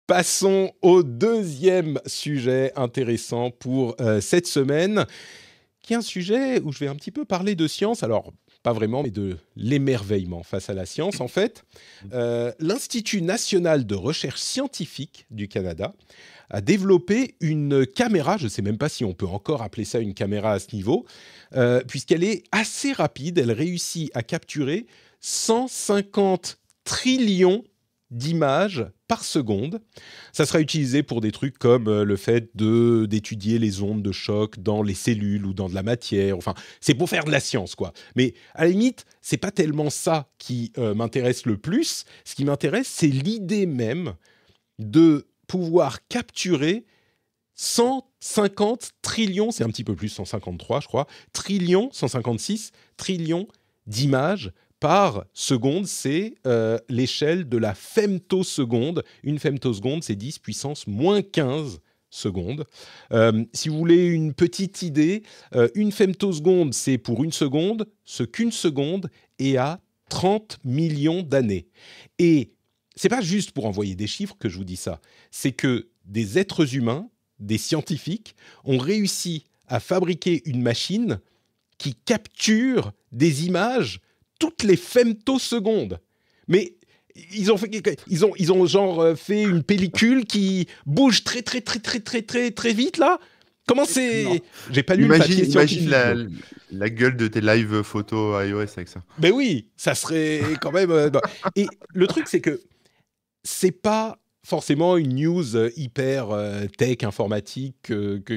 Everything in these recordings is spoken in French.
Passons au deuxième sujet intéressant pour cette semaine, qui est un sujet où je vais un petit peu parler de science. Alors, pas vraiment, mais de l'émerveillement face à la science, en fait. L'Institut national de recherche scientifique du Canada a développé une caméra, je ne sais même pas si on peut encore appeler ça une caméra à ce niveau, puisqu'elle est assez rapide. Elle réussit à capturer 150 trillions d'images par seconde. Ça sera utilisé pour des trucs comme le fait d'étudier les ondes de choc dans les cellules ou dans de la matière. Enfin, c'est pour faire de la science, quoi. Mais à la limite, c'est pas tellement ça qui m'intéresse le plus. Ce qui m'intéresse, c'est l'idée même de pouvoir capturer 150 trillions, c'est un petit peu plus, 153 je crois, trillions, 156 trillions d'images par seconde. C'est l'échelle de la femtoseconde. Une femtoseconde, c'est 10 puissance moins 15 secondes. Si vous voulez une petite idée, une femtoseconde, c'est pour une seconde, ce qu'une seconde est à 30 millions d'années. Et c'est pas juste pour envoyer des chiffres que je vous dis ça, c'est que des êtres humains, des scientifiques, ont réussi à fabriquer une machine qui capture des images toutes les femtosecondes. Mais ils ont genre fait une pellicule qui bouge très très très très très très très vite là. Comment c'est? Non. J'ai pas lu le papier scientifique. Imagine la gueule de tes live photos iOS avec ça. Mais oui, ça serait quand même. Et le truc, c'est que c'est pas forcément une news hyper tech informatique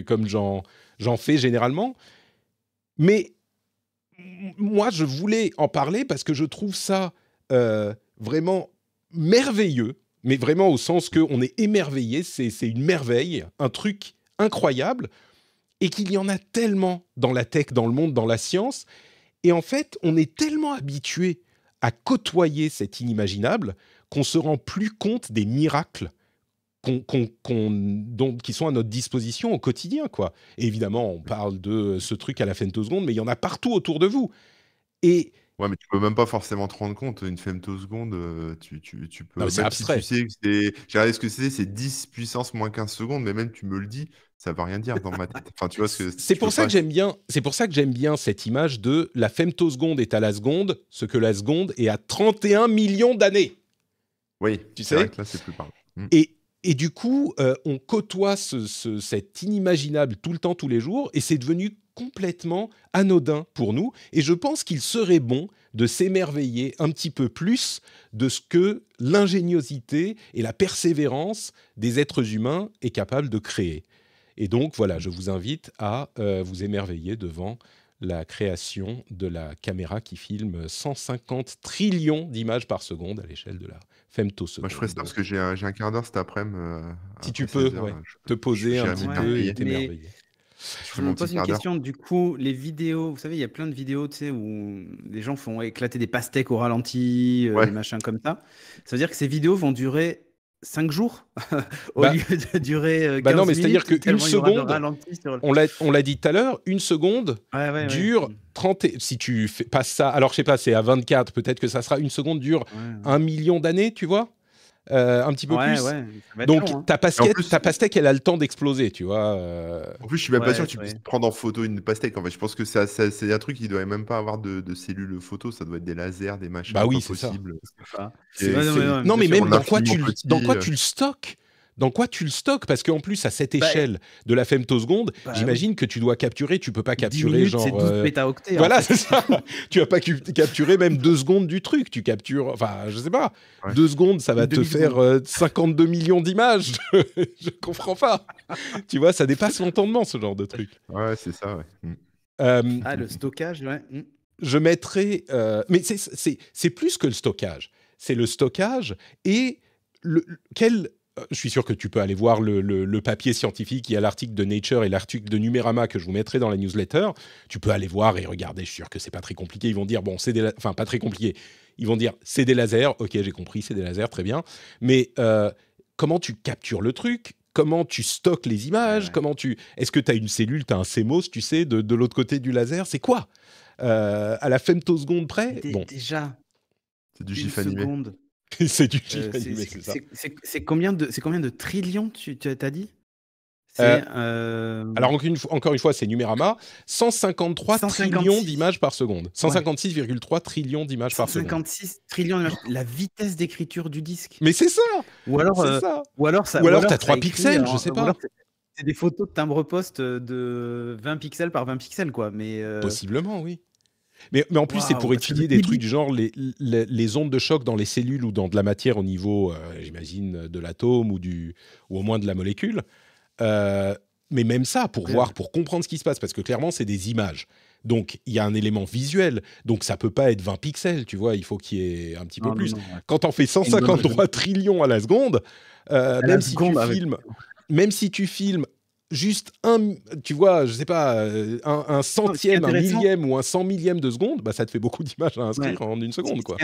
comme j'en fais généralement. Mais moi, je voulais en parler parce que je trouve ça vraiment merveilleux, mais vraiment au sens qu'on est émerveillé, c'est une merveille, un truc incroyable, et qu'il y en a tellement dans la tech, dans le monde, dans la science. Et en fait, on est tellement habitué à côtoyer cet inimaginable qu'on se rend plus compte des miracles qui sont à notre disposition au quotidien, quoi. Et évidemment, on parle de ce truc à la femtoseconde, mais il y en a partout autour de vous. Et Ouais, mais tu peux même pas forcément te rendre compte. Une femtoseconde, tu non, mais peux, c'est même si tu abstrait. sais que c'est, j'ai regardé ce que c'est 10 puissance moins 15 secondes, mais même tu me le dis, ça veut rien dire dans ma tête. Enfin, tu vois, ce que C'est tu peux pour ça pas. que j'aime bien. C'est pour ça que j'aime bien cette image de la femtoseconde est à la seconde, ce que la seconde est à 31 millions d'années. Oui, Tu c'est vrai sais? que là, c'est plus parlant. Et du coup, on côtoie cet inimaginable tout le temps, tous les jours, et c'est devenu complètement anodin pour nous. Et je pense qu'il serait bon de s'émerveiller un petit peu plus de ce que l'ingéniosité et la persévérance des êtres humains est capable de créer. Et donc, voilà, je vous invite à vous émerveiller devant la création de la caméra qui filme 150 trillions d'images par seconde à l'échelle de la Moi, je ferais femtoseconde. ça parce Donc, que j'ai un quart d'heure cet après-midi, si tu après peux, 16h, ouais, là. te poser un J'irai petit peu et m'émerveiller. Mais t'émerveiller. Je je fais me mon petit pose une quart d'heure. question, du coup, les vidéos, vous savez, il y a plein de vidéos, tu sais, où les gens font éclater des pastèques au ralenti, Ouais. des machins comme ça. Ça veut dire que ces vidéos vont durer 5 jours au Bah, lieu de durer bah non, 15 mais c'est-à-dire minutes, qu'une tellement il y aura de seconde, ralenti sur le... on l'a dit tout à l'heure, une seconde Ouais, ouais, ouais. dure 30... Si tu passes ça, alors je sais pas, c'est à 24, peut-être que ça sera une seconde dure Ouais, 1 million d'années, tu vois, un petit peu ouais, plus. ouais, ça va être Donc long, hein. ta Et en plus, pastèque, elle a le temps d'exploser, tu vois. je suis même pas sûr Ouais, que tu c'est puisses vrai. prendre en photo une pastèque. En fait, je pense que c'est un truc qui doit même pas avoir de cellules photo. Ça doit être des lasers, des Bah machins oui, pas c'est ça. possibles. Je sais pas. Et Ouais, non, mais, ouais, Non, bien mais sûr. même en infiniment dans petit. quoi tu le stockes? Dans quoi tu le stockes? Parce qu'en plus, à cette Bah, échelle de la femtoseconde, bah oui. j'imagine que tu dois capturer, tu peux pas 10 capturer minutes, c'est genre... 12 pétaoctets, en voilà, fait. c'est ça. Tu vas pas capturer même 2 secondes du truc. Tu captures... Enfin, je sais pas. Ouais. 2 secondes, ça va Une te faire demi-seconde. 52 millions d'images. Je comprends pas. Tu vois, ça dépasse l'entendement, ce genre de truc. Ouais, c'est ça, ouais. Ah, le stockage, ouais. Je mettrais... mais c'est plus que le stockage. C'est le stockage et quel... Je suis sûr que tu peux aller voir le papier scientifique. Il y a l'article de Nature et l'article de Numérama que je vous mettrai dans la newsletter. Tu peux aller voir et regarder. Je suis sûr que c'est pas très compliqué. Ils vont dire, bon, enfin, pas très compliqué. Ils vont dire, c'est des lasers. Ok, j'ai compris, c'est des lasers, très bien. Mais comment tu captures le truc? Comment tu stockes les images? Ouais. Est-ce que tu as une cellule, tu as un CMOS, tu sais, de l'autre côté du laser? C'est quoi? À la femtoseconde près? Bon, Déjà, C'est du une gif animé. seconde. C'est du film animé, c'est ça. C'est combien de trillions, tu as dit? Euh, C'est alors, encore une fois, c'est Numérama. 153 trillions 156. d'images par seconde. Ouais. 156,3 trillions d'images par seconde. 156 trillions d'images. La vitesse d'écriture du disque. Mais c'est ça! Ou alors, C'est ça! ou alors Ou alors, t'as ça 3 écrit pixels, je sais ou pas. alors c'est des photos de timbre-poste de 20 pixels par 20 pixels, quoi. Mais Possiblement, oui. Mais en plus, c'est waouh, pour parce que le étudier des débit. trucs genre les ondes de choc dans les cellules ou dans de la matière au niveau, j'imagine, de l'atome ou au moins de la molécule. Mais même ça, pour voir, pour comprendre ce qui se passe, parce que clairement, c'est des images. Donc, il y a un élément visuel. Donc, ça peut pas être 20 pixels, tu vois. Il faut qu'il y ait un petit peu Non, non, plus. non, ouais. Quand on fait 153 trillions à la seconde, À la même si seconde, même si tu filmes juste tu vois, je sais pas, un centième, un intéressant. millième ou un 100 millième de seconde, bah, ça te fait beaucoup d'images à inscrire Ouais. en une seconde, quoi.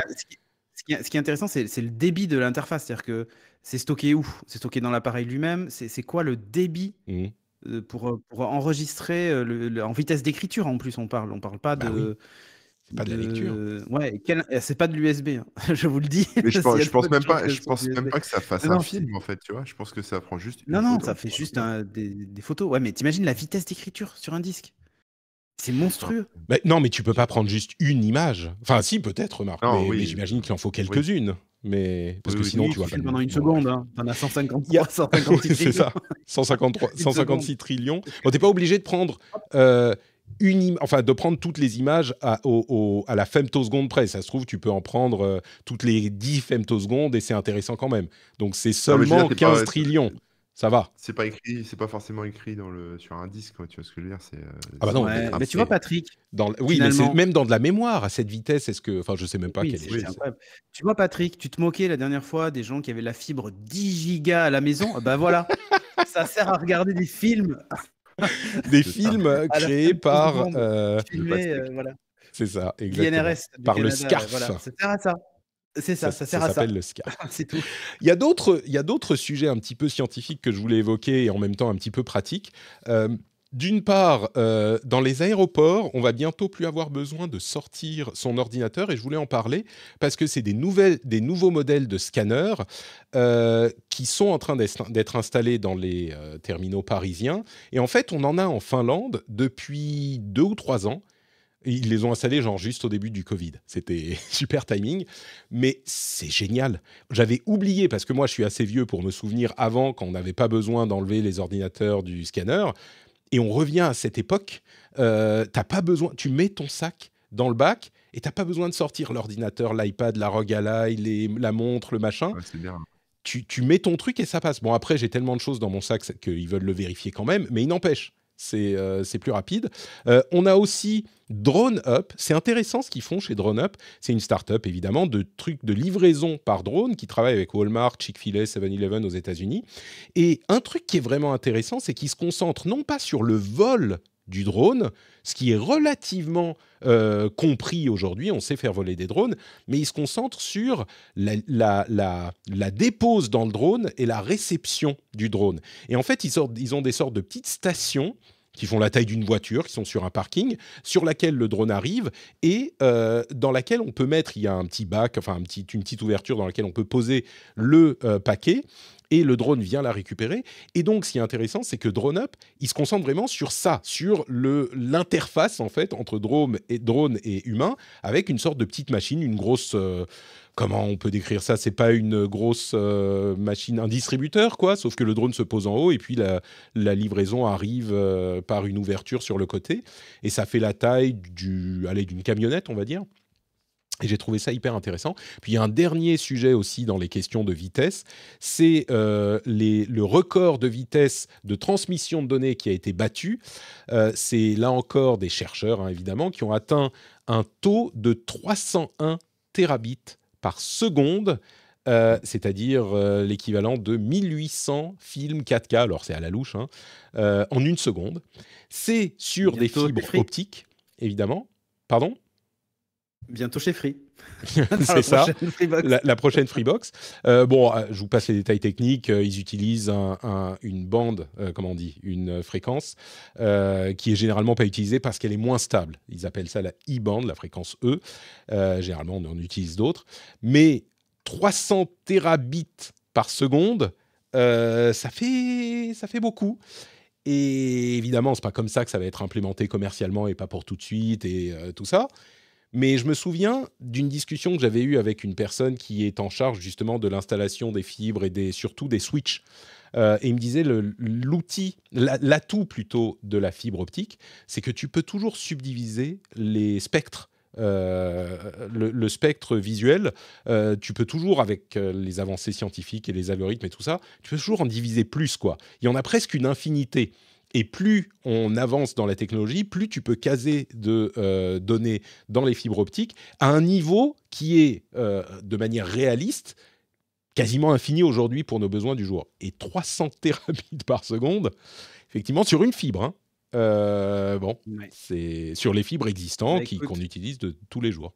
Ce qui est intéressant, c'est le débit de l'interface. C'est-à-dire que c'est stocké où? C'est stocké dans l'appareil lui-même. C'est quoi le débit Mhm. pour enregistrer en vitesse d'écriture en plus, on parle pas Bah oui, de. c'est pas de la lecture. Ouais, c'est pas de l'USB, hein. Je vous le dis. Mais je s'il y a pense, je de pense bonnes même chances pas, que je ce soit pense de même l'USB. pas que ça fasse Non, un non, film en fait, tu vois. Je pense que ça prend juste une non, photo. ça fait juste des photos. Ouais, mais t'imagines la vitesse d'écriture sur un disque? C'est monstrueux. Mais non, mais tu peux pas prendre juste une image. Enfin, si, peut-être, remarque, Non, mais oui, j'imagine qu'il en faut quelques-unes. Mais parce Oui, que oui. sinon, Oui, tu vois tu pas filmes le. pendant une Bon, seconde, bref. hein. T'en as Il y a- 153, 156 Oui, c'est trillions. ça. 153, Une seconde. 156 trillions. Bon, t'es pas obligé de prendre enfin de prendre toutes les images à la femtoseconde près. Ça se trouve, tu peux en prendre toutes les 10 femtosecondes et c'est intéressant quand même. Donc c'est Non, mais je veux seulement dire, 15 trillions. Ça va. c'est pas écrit, c'est pas forcément écrit sur un disque, quoi, tu vois ce que je veux dire, Ah bah c'est non, Ouais, mais tu tracé. vois, Patrick, oui, mais c'est finalement. même dans de la mémoire à cette vitesse. Est-ce que, enfin, je sais même pas Oui, quelle c'est est. incroyable. Tu vois, Patrick, tu te moquais la dernière fois des gens qui avaient la fibre 10 gigas à la maison. Bah voilà, ça sert à regarder des films Des C'est ça. films à la créés par. femtoseconde, Le filmés, pastèque. voilà. C'est ça, exactement. L'INRS du Par le Canada, ouais, SCARF. voilà. Ça sert à ça. C'est ça, ça sert à s'appelle ça. le SCARF. C'est tout. Il y a d'autres sujets un petit peu scientifiques que je voulais évoquer et en même temps un petit peu pratiques. D'une part, dans les aéroports, on va bientôt plus avoir besoin de sortir son ordinateur et je voulais en parler parce que c'est des nouveaux modèles de scanners qui sont en train d'être installés dans les terminaux parisiens. Et en fait, on en a en Finlande depuis 2 ou 3 ans. Et ils les ont installés genre juste au début du Covid. C'était super timing, mais c'est génial. J'avais oublié, parce que moi je suis assez vieux pour me souvenir avant, quand on n'avait pas besoin d'enlever les ordinateurs du scanner, et on revient à cette époque, t'as pas besoin, tu mets ton sac dans le bac, et t'as pas besoin de sortir l'ordinateur, l'iPad, la ROG Ally, la montre, le machin. Ouais, c'est bien. Tu mets ton truc et ça passe. Bon, après, j'ai tellement de choses dans mon sac qu'ils veulent le vérifier quand même, mais il n'empêche, c'est plus rapide. On a aussi DroneUp. C'est intéressant ce qu'ils font chez DroneUp. C'est une start-up, évidemment, de trucs de livraison par drone qui travaille avec Walmart, Chick-fil-A, 7-Eleven aux États-Unis. Et un truc qui est vraiment intéressant, c'est qu'ils se concentrent non pas sur le vol du drone, ce qui est relativement compris aujourd'hui, on sait faire voler des drones, mais ils se concentrent sur la dépose dans le drone et la réception du drone. Et en fait, ils ont des sortes de petites stations qui font la taille d'une voiture, qui sont sur un parking, sur laquelle le drone arrive et dans laquelle on peut mettre, il y a un petit bac, enfin une petite ouverture dans laquelle on peut poser le paquet, et le drone vient la récupérer. Et donc, ce qui est intéressant, c'est que DroneUp, il se concentre vraiment sur ça, sur l'interface, en fait, entre drone et humain, avec une sorte de petite machine, une grosse... comment on peut décrire ça? C'est pas une grosse machine, un distributeur, quoi, sauf que le drone se pose en haut et puis la livraison arrive par une ouverture sur le côté. Et ça fait la taille d'une camionnette, on va dire. Et j'ai trouvé ça hyper intéressant. Puis il y a un dernier sujet aussi dans les questions de vitesse, c'est le record de vitesse de transmission de données qui a été battu. C'est là encore des chercheurs, hein, évidemment, qui ont atteint un taux de 301 terabits par seconde, c'est-à-dire l'équivalent de 1800 films 4K, alors c'est à la louche, hein, en une seconde. C'est sur Bientôt des fibres Free. optiques, évidemment. Pardon ? Bientôt chez Free. C'est ça, Freebox. la prochaine Freebox. Je vous passe les détails techniques. Ils utilisent une bande, comment on dit, une fréquence qui est généralement pas utilisée parce qu'elle est moins stable. Ils appellent ça la E-band, la fréquence E. Généralement, on en utilise d'autres. Mais 300 terabits par seconde, ça fait beaucoup. Et évidemment, c'est pas comme ça que ça va être implémenté commercialement et pas pour tout de suite et tout ça. Mais je me souviens d'une discussion que j'avais eue avec une personne qui est en charge justement de l'installation des fibres et surtout des switches. Et il me disait l'atout plutôt de la fibre optique, c'est que tu peux toujours subdiviser les spectres. Le spectre visuel, tu peux toujours, avec les avancées scientifiques et les algorithmes et tout ça, tu peux toujours en diviser plus, quoi. Il y en a presque une infinité. Et plus on avance dans la technologie, plus tu peux caser de données dans les fibres optiques à un niveau qui est, de manière réaliste, quasiment infini aujourd'hui pour nos besoins du jour. Et 300 terabits par seconde, effectivement, sur une fibre. Hein. Ouais. C'est sur les fibres existantes Bah, écoute, qu'on utilise de tous les jours.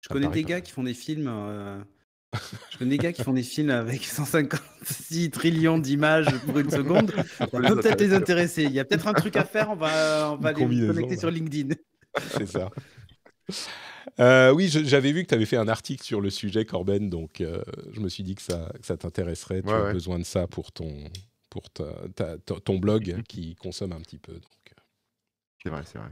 je Ça connais paraît des pas gars mal. qui font des films. Je connais des gars qui font des films avec 156 trillions d'images pour une seconde. Ça peut peut les peut-être les intéresser. intéresser. Il y a peut-être un truc à faire. On Une va les combinaison, connecter ouais. sur LinkedIn. C'est ça. Oui, j'avais vu que tu avais fait un article sur le sujet, Corben, donc je me suis dit que ça t'intéresserait. Tu as Ouais. besoin de ça pour ton blog qui consomme un petit peu. Donc. C'est vrai, c'est vrai.